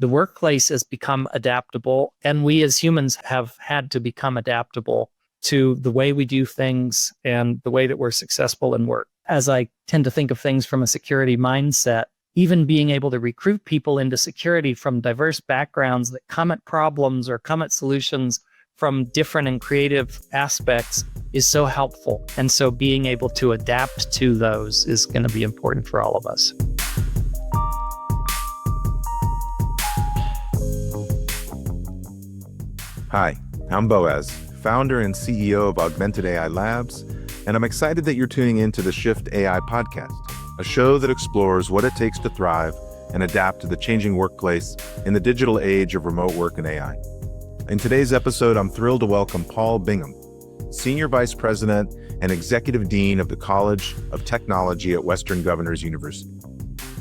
The workplace has become adaptable, and we as humans have had to become adaptable to the way we do things and the way that we're successful in work. As I tend to think of things from a security mindset, even being able to recruit people into security from diverse backgrounds that come at problems or come at solutions from different and creative aspects is so helpful. And so being able to adapt to those is going to be important for all of us. Hi, I'm Boaz, founder and CEO of Augmented AI Labs, and I'm excited that you're tuning into the Shift AI podcast, a show that explores what it takes to thrive and adapt to the changing workplace in the digital age of remote work and AI. In today's episode, I'm thrilled to welcome Paul Bingham, Senior Vice President and Executive Dean of the College of Technology at Western Governors University.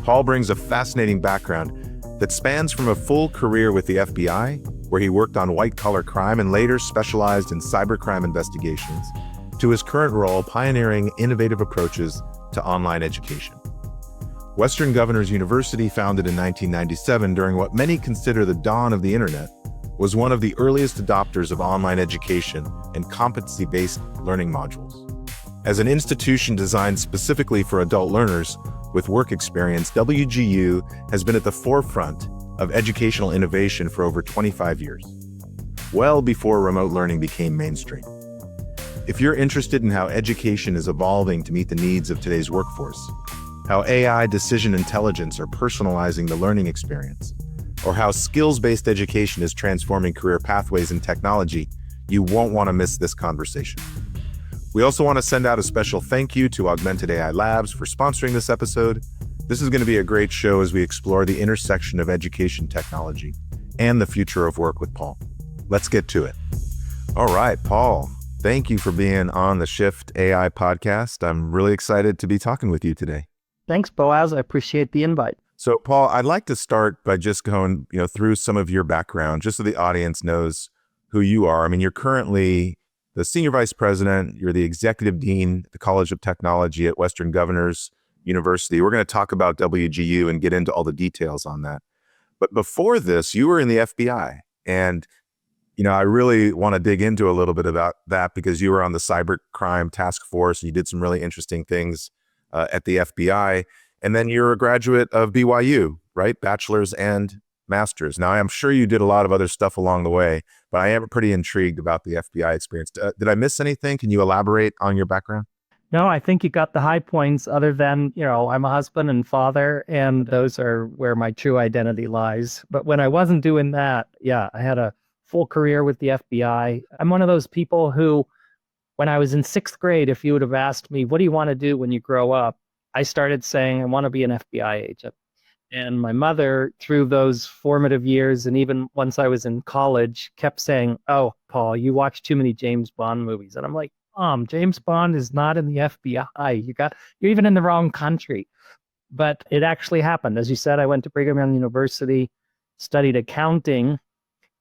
Paul brings a fascinating background that spans from a full career with the FBI, where he worked on white-collar crime and later specialized in cybercrime investigations, to his current role pioneering innovative approaches to online education. Western Governors University, founded in 1997 during what many consider the dawn of the internet, was one of the earliest adopters of online education and competency-based learning modules. As an institution designed specifically for adult learners with work experience, WGU has been at the forefront of educational innovation for over 25 years, well before remote learning became mainstream. If you're interested in how education is evolving to meet the needs of today's workforce, how AI decision intelligence are personalizing the learning experience, or how skills-based education is transforming career pathways in technology, you won't want to miss this conversation. We also want to send out a special thank you to Augmented AI Labs for sponsoring this episode. This is going to be a great show as we explore the intersection of education technology and the future of work with Paul. Let's get to it. All right, Paul, thank you for being on the Shift AI podcast. I'm really excited to be talking with you today. Thanks, Boaz. I appreciate the invite. So, Paul, I'd like to start by just going, through some of your background, just so the audience knows who you are. I mean, you're currently the Senior Vice President, you're the Executive Dean at the College of Technology at Western Governors University. We're going to talk about WGU and get into all the details on that. But before this, you were in the FBI. And, I really want to dig into a little bit about that because you were on the cybercrime task force. You did some really interesting things at the FBI. And then you're a graduate of BYU, right? Bachelor's and master's. Now, I'm sure you did a lot of other stuff along the way, but I am pretty intrigued about the FBI experience. Did I miss anything? Can you elaborate on your background? No, I think you got the high points other than, I'm a husband and father, and those are where my true identity lies. But when I wasn't doing that, I had a full career with the FBI. I'm one of those people who, when I was in sixth grade, if you would have asked me, what do you want to do when you grow up? I started saying, I want to be an FBI agent. And my mother, through those formative years, and even once I was in college, kept saying, oh, Paul, you watch too many James Bond movies. And I'm like, James Bond is not in the FBI. You're even in the wrong country. But it actually happened. As you said, I went to Bingham University, studied accounting,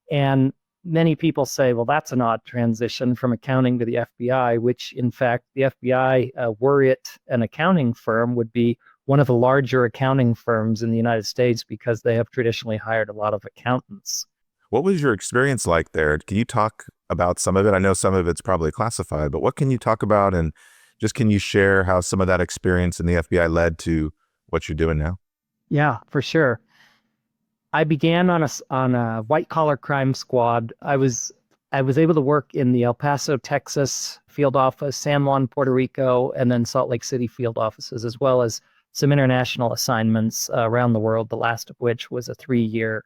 and many people say, well, that's an odd transition from accounting to the FBI, which in fact, the FBI, were it an accounting firm, would be one of the larger accounting firms in the United States because they have traditionally hired a lot of accountants. What was your experience like there? Can you talk about some of it? I know some of it's probably classified, but what can you talk about? And just can you share how some of that experience in the FBI led to what you're doing now? Yeah, for sure. I began on a white collar crime squad. I was able to work in the El Paso, Texas field office, San Juan, Puerto Rico, and then Salt Lake City field offices, as well as some international assignments around the world, the last of which was a 3-year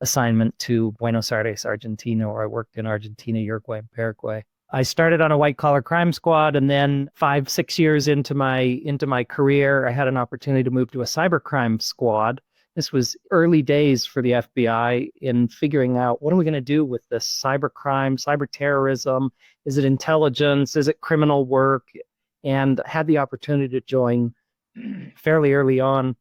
assignment to Buenos Aires, Argentina, where I worked in Argentina, Uruguay, and Paraguay. I started on a white collar crime squad, and then 5-6 years into my career, I had an opportunity to move to a cybercrime squad. This was early days for the FBI in figuring out, what are we going to do with this cybercrime, cyber terrorism? Is it intelligence? Is it criminal work? And I had the opportunity to join fairly early on.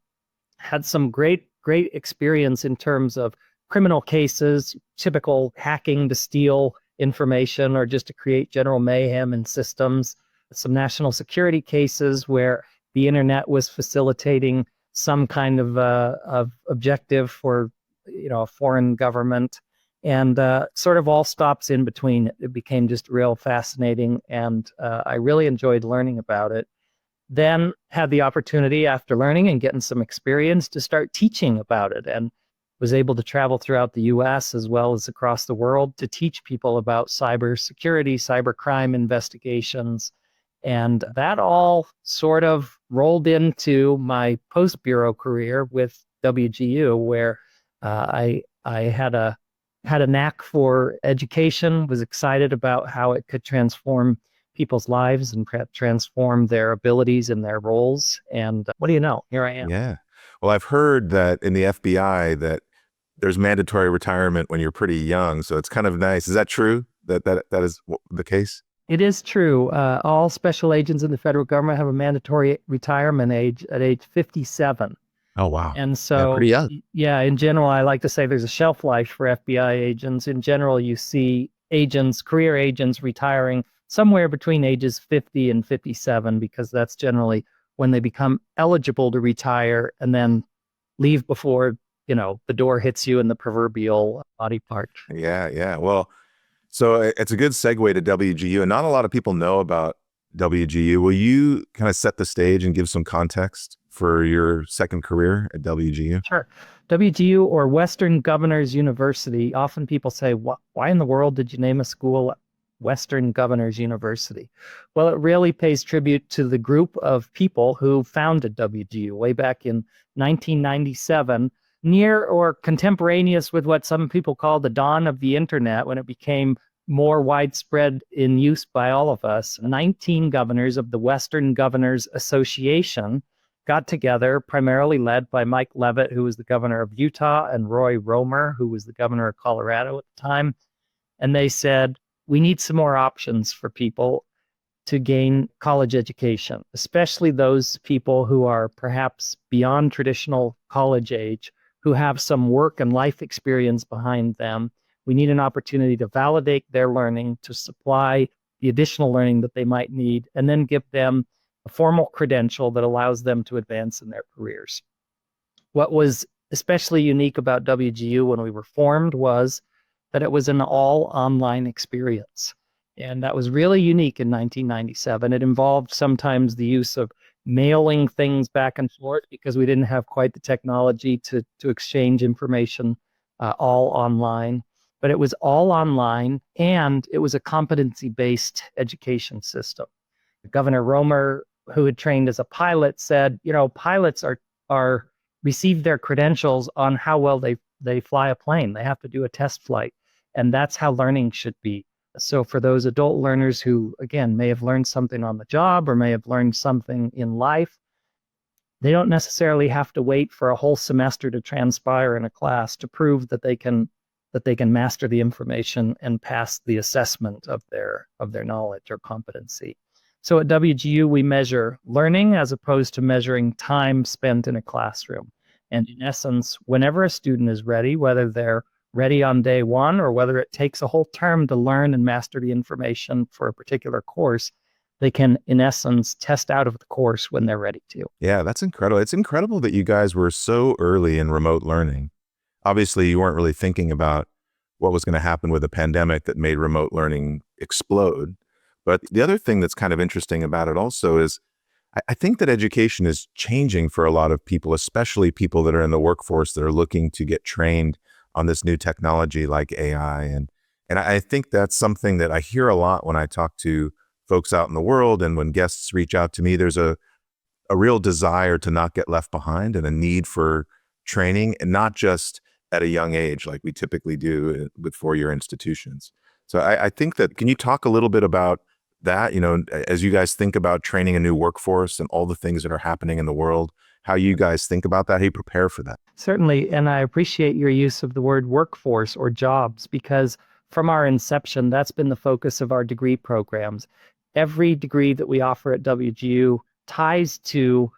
Had some great experience in terms of criminal cases, typical hacking to steal information or just to create general mayhem in systems. Some national security cases where the internet was facilitating some kind of objective for a foreign government, and sort of all stops in between. It became just real fascinating, and I really enjoyed learning about it. Then had the opportunity after learning and getting some experience to start teaching about it, and was able to travel throughout the US as well as across the world to teach people about cybersecurity, cybercrime investigations. And that all sort of rolled into my post-bureau career with WGU, where I had a knack for education, was excited about how it could transform people's lives and transform their abilities and their roles. And what do you know? Here I am. Yeah. Well, I've heard that in the FBI that there's mandatory retirement when you're pretty young, so it's kind of nice. Is that true? That is the case? It is true. All special agents in the federal government have a mandatory retirement age at age 57. Oh, wow. And Yeah, so, pretty young. yeah, in general, I like to say there's a shelf life for FBI agents. In general, you see agents, career agents retiring somewhere between ages 50 and 57, because that's generally when they become eligible to retire and then leave before, the door hits you in the proverbial body part. Yeah, yeah. Well, so it's a good segue to WGU, and not a lot of people know about WGU. Will you kind of set the stage and give some context for your second career at WGU? Sure. WGU, or Western Governors University. Often people say, why in the world did you name a school Western Governors University? Well, it really pays tribute to the group of people who founded WGU way back in 1997, near or contemporaneous with what some people call the dawn of the internet, when it became more widespread in use by all of us. 19 governors of the Western Governors Association got together, primarily led by Mike Leavitt, who was the governor of Utah, and Roy Romer, who was the governor of Colorado at the time. And they said, we need some more options for people to gain college education, especially those people who are perhaps beyond traditional college age, who have some work and life experience behind them. We need an opportunity to validate their learning, to supply the additional learning that they might need, and then give them a formal credential that allows them to advance in their careers. What was especially unique about WGU when we were formed was that it was an all online experience. And that was really unique in 1997. It involved sometimes the use of mailing things back and forth because we didn't have quite the technology to exchange information all online. But it was all online, and it was a competency-based education system. Governor Romer, who had trained as a pilot, said, pilots are receive their credentials on how well they fly a plane. They have to do a test flight, and that's how learning should be. So for those adult learners who, again, may have learned something on the job or may have learned something in life, they don't necessarily have to wait for a whole semester to transpire in a class to prove that they can master the information and pass the assessment of their knowledge or competency. So at WGU, we measure learning as opposed to measuring time spent in a classroom. And in essence, whenever a student is ready, whether they're ready on day one or whether it takes a whole term to learn and master the information for a particular course, they can, in essence, test out of the course when they're ready to. Yeah, that's incredible. It's incredible that you guys were so early in remote learning. Obviously, you weren't really thinking about what was going to happen with a pandemic that made remote learning explode. But the other thing that's kind of interesting about it also is I think that education is changing for a lot of people, especially people that are in the workforce that are looking to get trained on this new technology like AI. And I think that's something that I hear a lot when I talk to folks out in the world. And when guests reach out to me, there's a real desire to not get left behind and a need for training, and not just at a young age like we typically do with four-year institutions. So I think that, can you talk a little bit about that, as you guys think about training a new workforce and all the things that are happening in the world, how you guys think about that, how you prepare for that? Certainly, and I appreciate your use of the word workforce or jobs, because from our inception, that's been the focus of our degree programs. Every degree that we offer at WGU ties to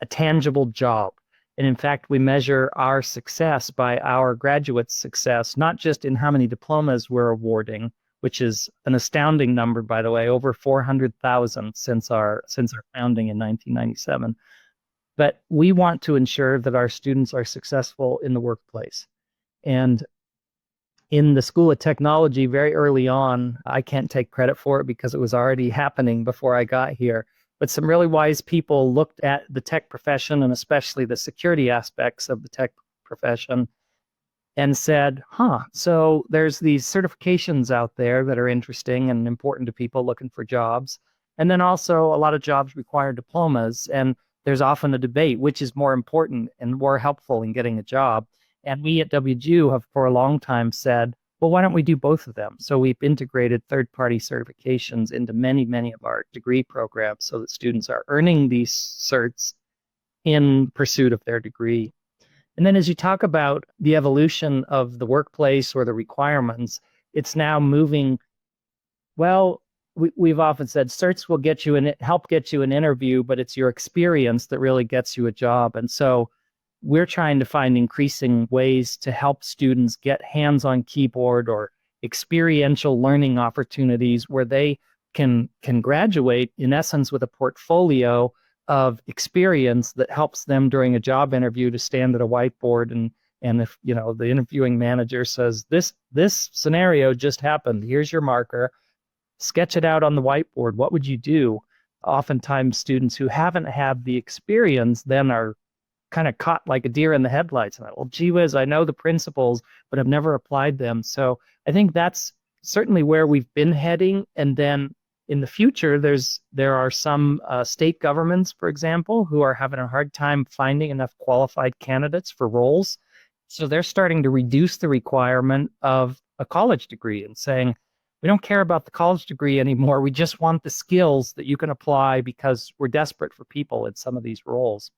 a tangible job. And in fact, we measure our success by our graduates' success, not just in how many diplomas we're awarding, which is an astounding number, by the way, over 400,000 since our founding in 1997. But we want to ensure that our students are successful in the workplace. And in the School of Technology, very early on, I can't take credit for it because it was already happening before I got here. But some really wise people looked at the tech profession and especially the security aspects of the tech profession and said, so there's these certifications out there that are interesting and important to people looking for jobs. And then also a lot of jobs require diplomas. And there's often a debate which is more important and more helpful in getting a job. And we at WGU have for a long time said, well, why don't we do both of them? So we've integrated third-party certifications into many, many of our degree programs so that students are earning these certs in pursuit of their degree. And then as you talk about the evolution of the workplace or the requirements, it's now moving. Well, we've often said certs will get you help get you an interview, but it's your experience that really gets you a job. And so we're trying to find increasing ways to help students get hands on keyboard or experiential learning opportunities where they can graduate in essence with a portfolio of experience that helps them during a job interview to stand at a whiteboard and if the interviewing manager says this scenario just happened, here's your marker, sketch it out on the whiteboard, what would you do? Oftentimes students who haven't had the experience then are kind of caught like a deer in the headlights. And well, gee whiz, I know the principles, but I've never applied them. So I think that's certainly where we've been heading. And then in the future, there are some state governments, for example, who are having a hard time finding enough qualified candidates for roles. So they're starting to reduce the requirement of a college degree and saying, we don't care about the college degree anymore. We just want the skills that you can apply because we're desperate for people in some of these roles.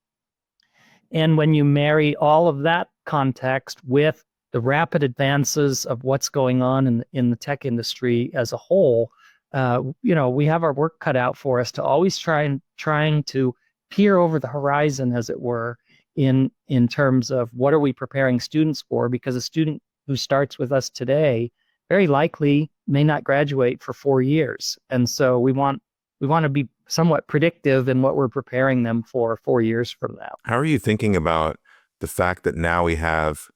And when you marry all of that context with the rapid advances of what's going on in the tech industry as a whole, we have our work cut out for us to always trying to peer over the horizon, as it were, in terms of what are we preparing students for? Because a student who starts with us today very likely may not graduate for 4 years, and so we want to be somewhat predictive in what we're preparing them for 4 years from now. How are you thinking about the fact that now we have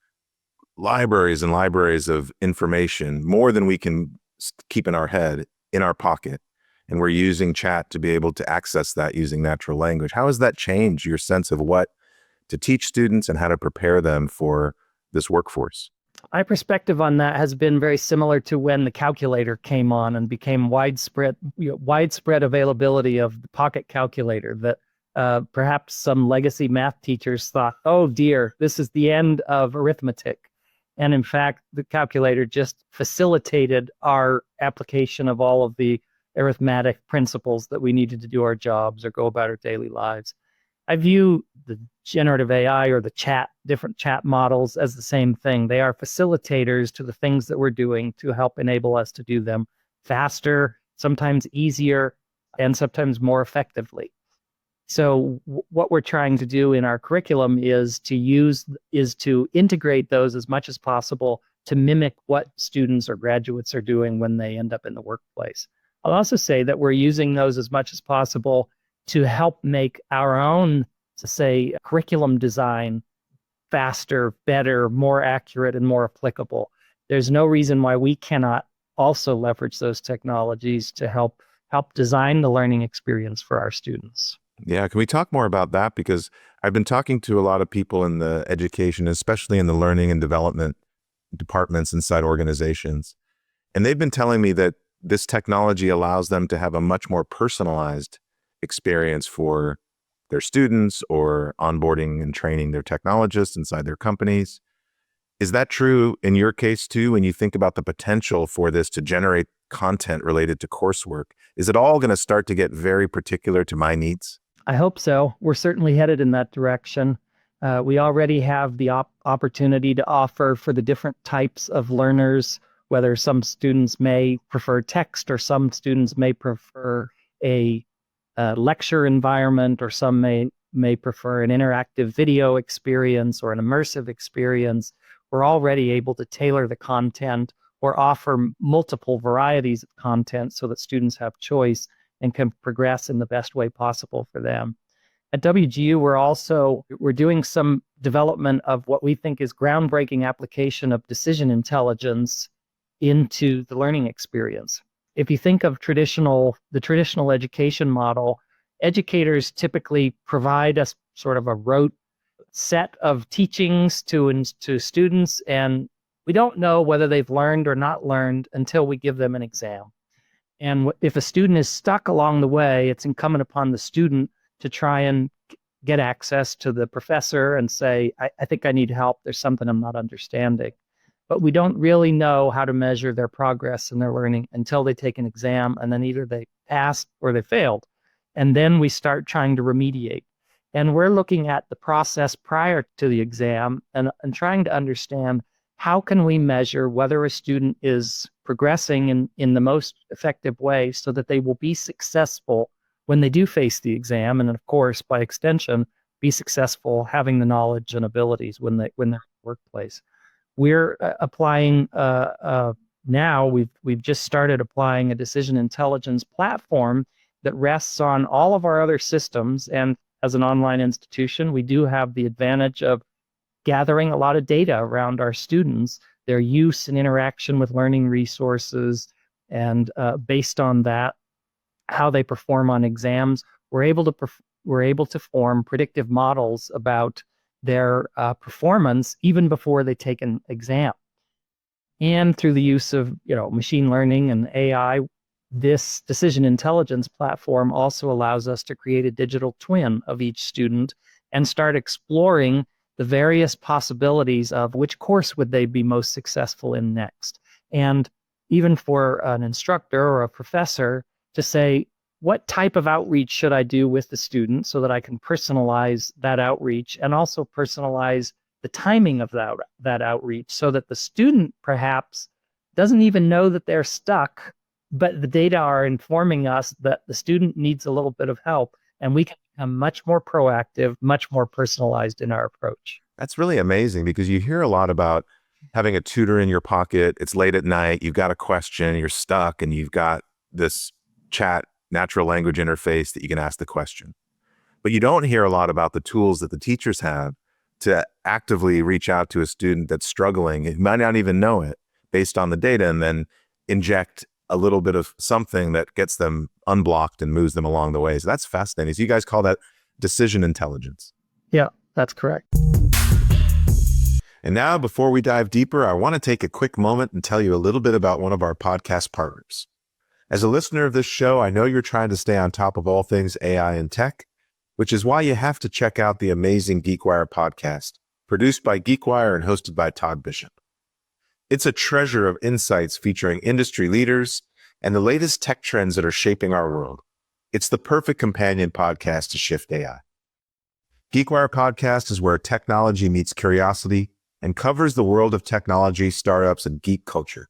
libraries and libraries of information, more than we can keep in our head, in our pocket, and we're using chat to be able to access that using natural language? How has that changed your sense of what to teach students and how to prepare them for this workforce? My perspective on that has been very similar to when the calculator came on and became widespread availability of the pocket calculator, that perhaps some legacy math teachers thought, oh dear, this is the end of arithmetic. And in fact, the calculator just facilitated our application of all of the arithmetic principles that we needed to do our jobs or go about our daily lives. I view the generative AI or the different chat models as the same thing. They are facilitators to the things that we're doing to help enable us to do them faster, sometimes easier, and sometimes more effectively. So what we're trying to do in our curriculum is to integrate those as much as possible to mimic what students or graduates are doing when they end up in the workplace. I'll also say that we're using those as much as possible to help make our own, to say, curriculum design faster, better, more accurate, and more applicable. There's no reason why we cannot also leverage those technologies to help design the learning experience for our students. Yeah, can we talk more about that? Because I've been talking to a lot of people in the education, especially in the learning and development departments inside organizations. And they've been telling me that this technology allows them to have a much more personalized experience for their students or onboarding and training their technologists inside their companies. Is that true in your case too, when you think about the potential for this to generate content related to coursework? Is it all going to start to get very particular to my needs? I hope so. We're certainly headed in that direction. We already have the opportunity to offer for the different types of learners, whether some students may prefer text or some students may prefer a lecture environment, or some may prefer an interactive video experience or an immersive experience. We're already able to tailor the content or offer multiple varieties of content so that students have choice and can progress in the best way possible for them. At WGU, we're doing some development of what we think is groundbreaking application of decision intelligence into the learning experience. If you think of the traditional education model, educators typically provide us sort of a rote set of teachings to students, and we don't know whether they've learned or not learned until we give them an exam. And if a student is stuck along the way, it's incumbent upon the student to try and get access to the professor and say, I think I need help. There's something I'm not understanding. But we don't really know how to measure their progress in their learning until they take an exam, and then either they passed or they failed. And then we start trying to remediate. And we're looking at the process prior to the exam and trying to understand how can we measure whether a student is progressing in the most effective way so that they will be successful when they do face the exam, and of course, by extension, be successful having the knowledge and abilities when they're in the workplace. We're applying now. We've just started applying a decision intelligence platform that rests on all of our other systems. And as an online institution, we do have the advantage of gathering a lot of data around our students, their use and interaction with learning resources, and based on that, how they perform on exams. We're able to form predictive models about their performance even before they take an exam. And through the use of machine learning and AI, this decision intelligence platform also allows us to create a digital twin of each student and start exploring the various possibilities of which course would they be most successful in next. And even for an instructor or a professor to say, what type of outreach should I do with the student so that I can personalize that outreach and also personalize the timing of that outreach so that the student perhaps doesn't even know that they're stuck, but the data are informing us that the student needs a little bit of help, and we can become much more proactive, much more personalized in our approach. That's really amazing, because you hear a lot about having a tutor in your pocket. It's late at night, you've got a question, you're stuck, and you've got this chat natural language interface that you can ask the question. But you don't hear a lot about the tools that the teachers have to actively reach out to a student that's struggling. It might not even know it based on the data, and then inject a little bit of something that gets them unblocked and moves them along the way. So that's fascinating. So you guys call that decision intelligence. Yeah, that's correct. And now, before we dive deeper, I want to take a quick moment and tell you a little bit about one of our podcast partners. As a listener of this show, I know you're trying to stay on top of all things AI and tech, which is why you have to check out the amazing GeekWire podcast, produced by GeekWire and hosted by Todd Bishop. It's a treasure of insights featuring industry leaders and the latest tech trends that are shaping our world. It's the perfect companion podcast to Shift AI. GeekWire podcast is where technology meets curiosity and covers the world of technology, startups, and geek culture.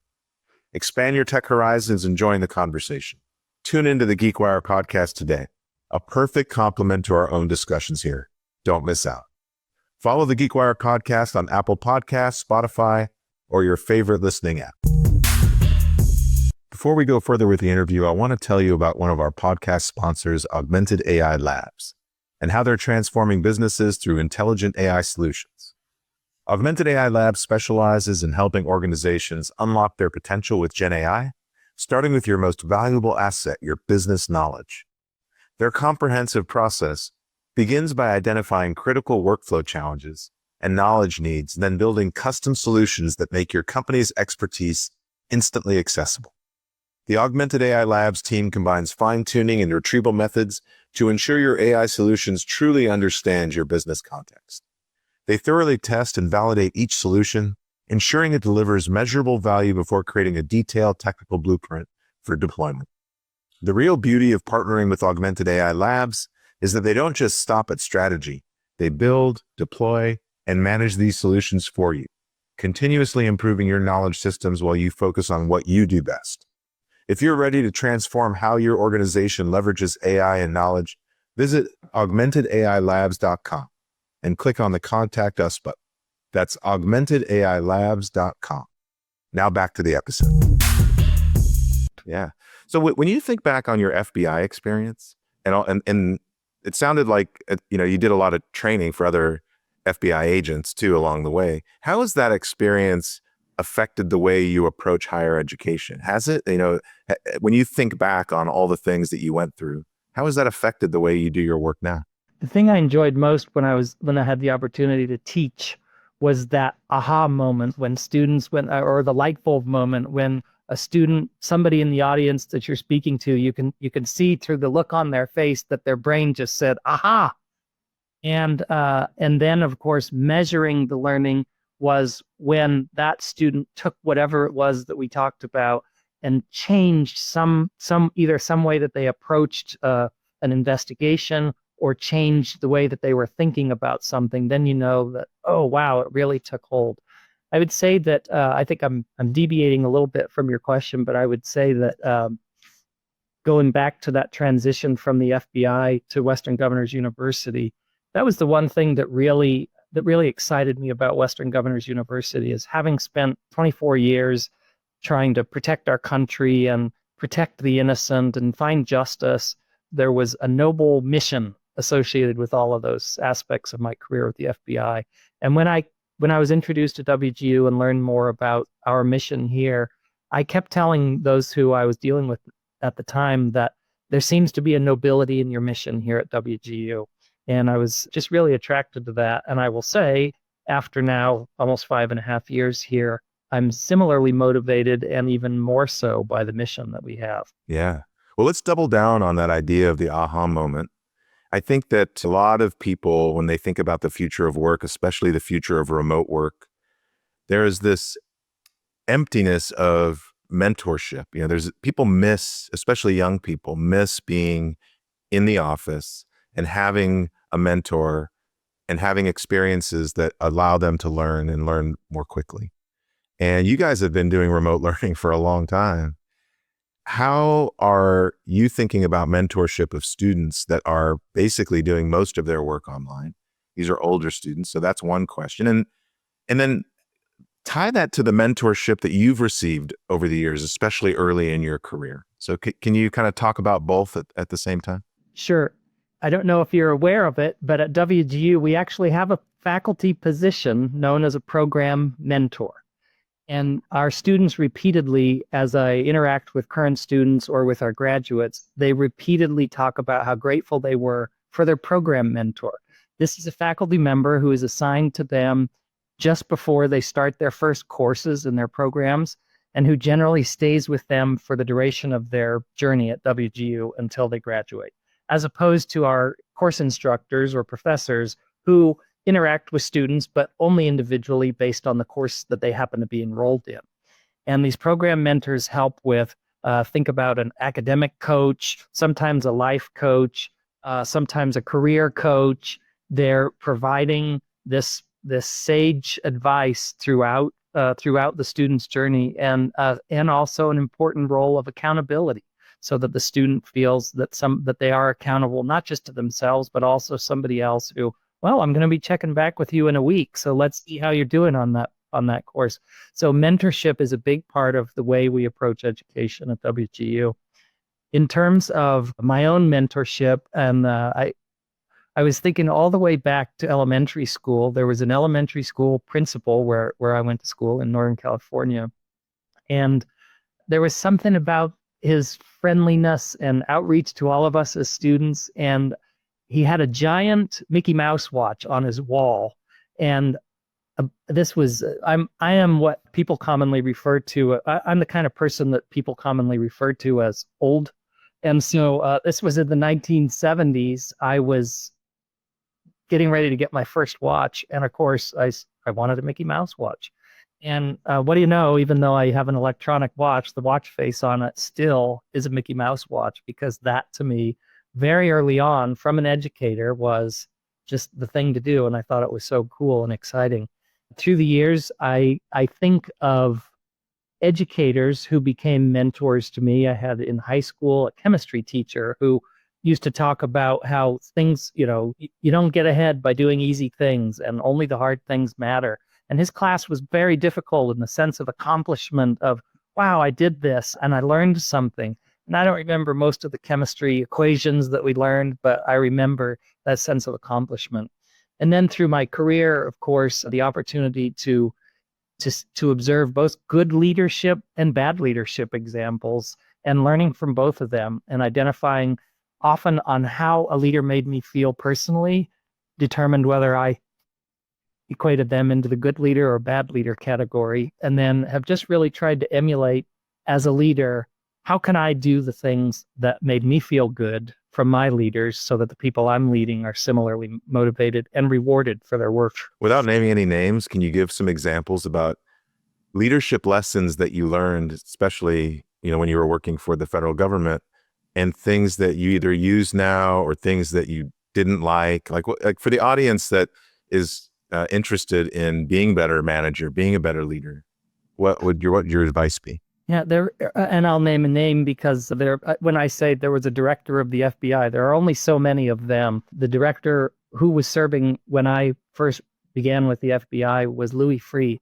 Expand your tech horizons and join the conversation. Tune into the GeekWire podcast today, a perfect complement to our own discussions here. Don't miss out. Follow the GeekWire podcast on Apple Podcasts, Spotify, or your favorite listening app. Before we go further with the interview, I want to tell you about one of our podcast sponsors, Augmented AI Labs, and how they're transforming businesses through intelligent AI solutions. Augmented AI Labs specializes in helping organizations unlock their potential with Gen AI, starting with your most valuable asset, your business knowledge. Their comprehensive process begins by identifying critical workflow challenges and knowledge needs, then building custom solutions that make your company's expertise instantly accessible. The Augmented AI Labs team combines fine-tuning and retrieval methods to ensure your AI solutions truly understand your business context. They thoroughly test and validate each solution, ensuring it delivers measurable value before creating a detailed technical blueprint for deployment. The real beauty of partnering with Augmented AI Labs is that they don't just stop at strategy. They build, deploy, and manage these solutions for you, continuously improving your knowledge systems while you focus on what you do best. If you're ready to transform how your organization leverages AI and knowledge, visit augmentedAIlabs.com and click on the Contact Us button. That's augmentedAIlabs.com. Now back to the episode. Yeah. So when you think back on your FBI experience and it sounded like, you did a lot of training for other FBI agents too along the way. How has that experience affected the way you approach higher education? Has it, when you think back on all the things that you went through, how has that affected the way you do your work now? The thing I enjoyed most when I had the opportunity to teach was that aha moment when students or the light bulb moment when a student, somebody in the audience that you're speaking to, you can see through the look on their face that their brain just said aha. And then of course measuring the learning was when that student took whatever it was that we talked about and changed some either some way that they approached an investigation or changed the way that they were thinking about something. Then you know that, oh wow, it really took hold. I would say that I think I'm deviating a little bit from your question, but I would say that going back to that transition from the FBI to Western Governors University, that was the one thing that really excited me about Western Governors University, is having spent 24 years trying to protect our country and protect the innocent and find justice. There was a noble mission associated with all of those aspects of my career with the FBI. And when I was introduced to WGU and learned more about our mission here, I kept telling those who I was dealing with at the time that there seems to be a nobility in your mission here at WGU. And I was just really attracted to that. And I will say, after now almost 5.5 years here, I'm similarly motivated and even more so by the mission that we have. Yeah. Well, let's double down on that idea of the aha moment. I think that a lot of people, when they think about the future of work, especially the future of remote work, there is this emptiness of mentorship. There's people miss, especially young people, miss being in the office and having a mentor and having experiences that allow them to learn and learn more quickly. And you guys have been doing remote learning for a long time. How are you thinking about mentorship of students that are basically doing most of their work online? These are older students, so that's one question. And then tie that to the mentorship that you've received over the years, especially early in your career. So can you kind of talk about both at the same time? Sure. I don't know if you're aware of it, but at WGU, we actually have a faculty position known as a program mentor. And our students repeatedly, as I interact with current students or with our graduates, they repeatedly talk about how grateful they were for their program mentor. This is a faculty member who is assigned to them just before they start their first courses in their programs, and who generally stays with them for the duration of their journey at WGU until they graduate, as opposed to our course instructors or professors who interact with students, but only individually based on the course that they happen to be enrolled in. And these program mentors help with, think about an academic coach, sometimes a life coach, sometimes a career coach. They're providing this sage advice throughout the student's journey, and also an important role of accountability, so that the student feels that they are accountable not just to themselves, but also somebody else who, well, I'm going to be checking back with you in a week, so let's see how you're doing on that course. So mentorship is a big part of the way we approach education at WGU. In terms of my own mentorship, and I was thinking all the way back to elementary school. There was an elementary school principal where I went to school in Northern California, and there was something about his friendliness and outreach to all of us as students. And he had a giant Mickey Mouse watch on his wall. And I am what people commonly refer to, I'm the kind of person that people commonly refer to as old. And so this was in the 1970s. I was getting ready to get my first watch. And of course, I wanted a Mickey Mouse watch. And what do you know, even though I have an electronic watch, the watch face on it still is a Mickey Mouse watch, because that to me, very early on from an educator, was just the thing to do. And I thought it was so cool and exciting. Through the years, I think of educators who became mentors to me. I had in high school a chemistry teacher who used to talk about how things, you don't get ahead by doing easy things, and only the hard things matter. And his class was very difficult in the sense of accomplishment of, wow, I did this and I learned something. And I don't remember most of the chemistry equations that we learned, but I remember that sense of accomplishment. And then through my career, of course, the opportunity to observe both good leadership and bad leadership examples and learning from both of them and identifying often on how a leader made me feel personally determined whether I equated them into the good leader or bad leader category, and then have just really tried to emulate as a leader, how can I do the things that made me feel good from my leaders so that the people I'm leading are similarly motivated and rewarded for their work. Without naming any names, can you give some examples about leadership lessons that you learned, especially, when you were working for the federal government, and things that you either use now or things that you didn't like for the audience that is interested in being a better manager, being a better leader, what would your advice be? Yeah, and I'll name a name because when I say there was a director of the FBI, there are only so many of them. The director who was serving when I first began with the FBI was Louis Freeh.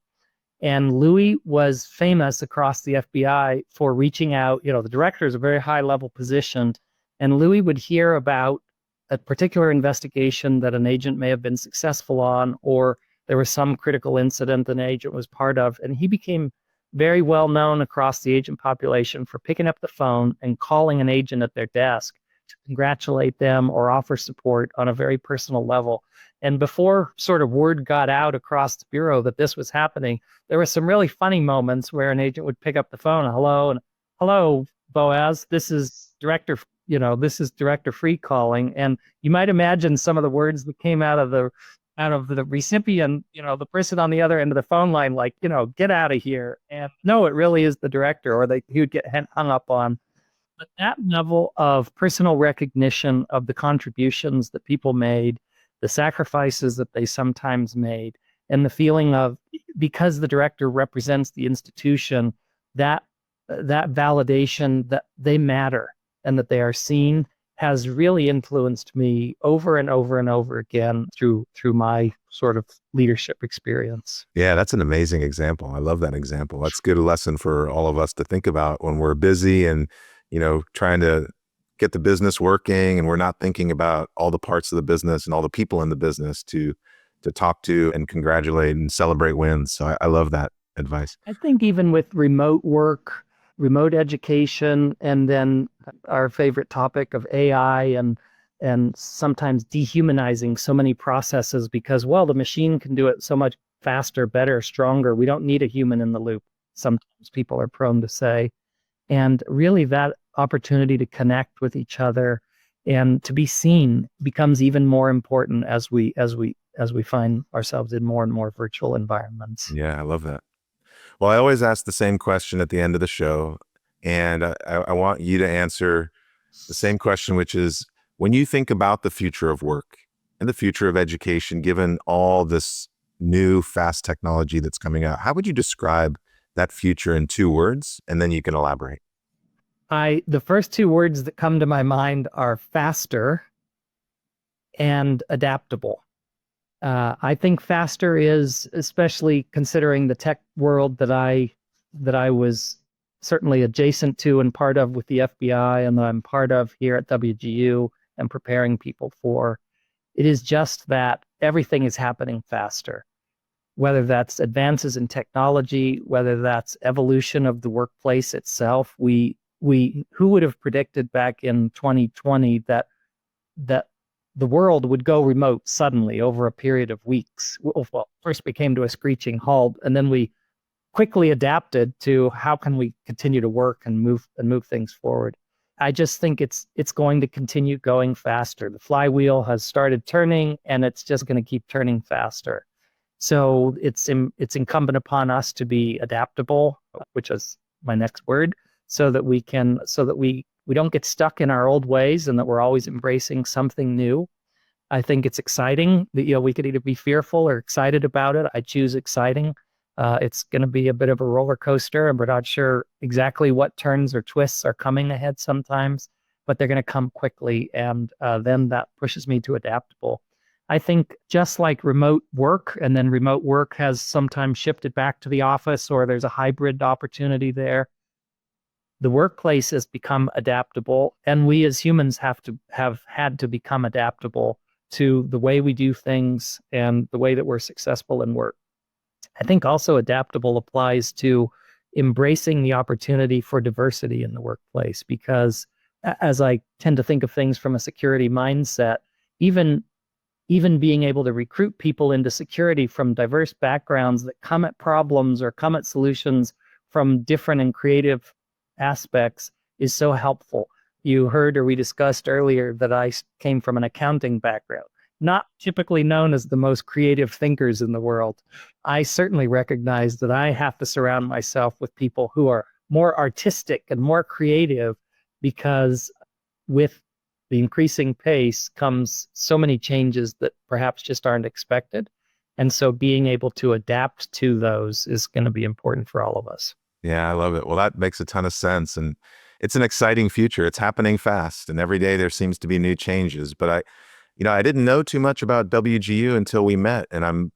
And Louis was famous across the FBI for reaching out. The director is a very high level position, and Louis would hear about a particular investigation that an agent may have been successful on, or there was some critical incident an agent was part of, and he became very well known across the agent population for picking up the phone and calling an agent at their desk to congratulate them or offer support on a very personal level. And before sort of word got out across the bureau that this was happening, there were some really funny moments where an agent would pick up the phone, hello, Boaz, this is Director Freeh calling. And you might imagine some of the words that came out of the recipient, the person on the other end of the phone line, like, get out of here. And no, it really is the director, or he would get hung up on. But that level of personal recognition of the contributions that people made, the sacrifices that they sometimes made, and the feeling of, because the director represents the institution, that validation that they matter and that they are seen has really influenced me over and over and over again through my sort of leadership experience. Yeah, that's an amazing example. I love that example. That's a good lesson for all of us to think about when we're busy and, trying to get the business working, and we're not thinking about all the parts of the business and all the people in the business to talk to and congratulate and celebrate wins. So I love that advice. I think even with remote work, remote education, and then our favorite topic of AI and sometimes dehumanizing so many processes because, the machine can do it so much faster, better, stronger. We don't need a human in the loop, sometimes people are prone to say. And really that opportunity to connect with each other and to be seen becomes even more important as we find ourselves in more and more virtual environments. Yeah, I love that. Well, I always ask the same question at the end of the show, and I want you to answer the same question, which is, when you think about the future of work and the future of education, given all this new fast technology that's coming out, how would you describe that future in 2 words? And then you can elaborate. The first 2 words that come to my mind are faster and adaptable. I think faster is, especially considering the tech world that I was certainly adjacent to and part of with the FBI, and that I'm part of here at WGU and preparing people for. It is just that everything is happening faster, whether that's advances in technology, whether that's evolution of the workplace itself. Who would have predicted back in 2020 that the world would go remote suddenly over a period of weeks? Well, first we came to a screeching halt, and then we quickly adapted to how can we continue to work and move things forward. I just think it's going to continue going faster. The flywheel has started turning, and it's just going to keep turning faster. So it's incumbent upon us to be adaptable, which is my next word, so that we don't get stuck in our old ways, and that we're always embracing something new. I think it's exciting that, we could either be fearful or excited about it. I choose exciting. It's going to be a bit of a roller coaster, and we're not sure exactly what turns or twists are coming ahead sometimes, but they're going to come quickly, and then that pushes me to adaptable. I think just like remote work, and then remote work has sometimes shifted back to the office, or there's a hybrid opportunity there, the workplace has become adaptable, and we as humans have had to become adaptable to the way we do things and the way that we're successful in work. I think also adaptable applies to embracing the opportunity for diversity in the workplace, because as I tend to think of things from a security mindset, even being able to recruit people into security from diverse backgrounds that come at problems or come at solutions from different and creative aspects is so helpful. You heard, or we discussed earlier, that I came from an accounting background, not typically known as the most creative thinkers in the world. I certainly recognize that I have to surround myself with people who are more artistic and more creative, because with the increasing pace comes so many changes that perhaps just aren't expected. And so being able to adapt to those is going to be important for all of us. Yeah, I love it. Well, that makes a ton of sense. And it's an exciting future. It's happening fast. And every day there seems to be new changes. But I didn't know too much about WGU until we met. And I'm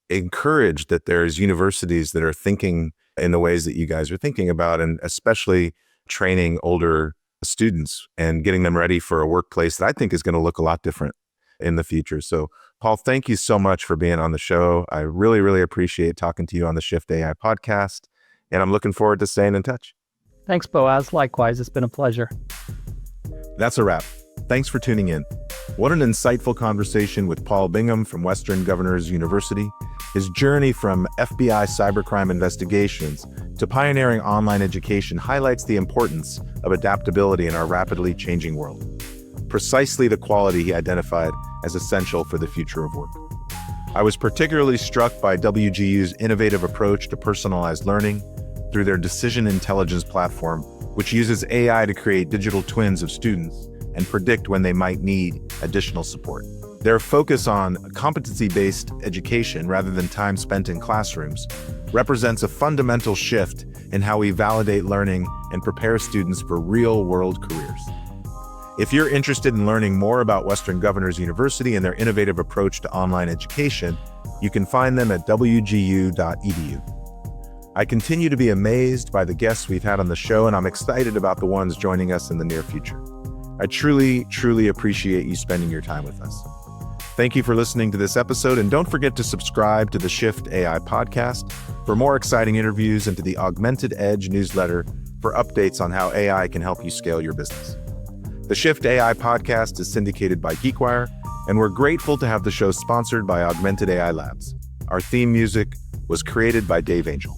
encouraged that there's universities that are thinking in the ways that you guys are thinking about, and especially training older students and getting them ready for a workplace that I think is going to look a lot different in the future. So, Paul, thank you so much for being on the show. I really, really appreciate talking to you on the Shift AI podcast, and I'm looking forward to staying in touch. Thanks, Boaz. Likewise, it's been a pleasure. That's a wrap. Thanks for tuning in. What an insightful conversation with Paul Bingham from Western Governors University. His journey from FBI cybercrime investigations to pioneering online education highlights the importance of adaptability in our rapidly changing world. Precisely the quality he identified as essential for the future of work. I was particularly struck by WGU's innovative approach to personalized learning through their decision intelligence platform, which uses AI to create digital twins of students and predict when they might need additional support. Their focus on competency-based education rather than time spent in classrooms represents a fundamental shift in how we validate learning and prepare students for real-world careers. If you're interested in learning more about Western Governors University and their innovative approach to online education, you can find them at wgu.edu. I continue to be amazed by the guests we've had on the show, and I'm excited about the ones joining us in the near future. I truly, truly appreciate you spending your time with us. Thank you for listening to this episode, and don't forget to subscribe to the Shift AI podcast for more exciting interviews and to the Augmented Edge newsletter for updates on how AI can help you scale your business. The Shift AI podcast is syndicated by GeekWire, and we're grateful to have the show sponsored by Augmented AI Labs. Our theme music was created by Dave Angel.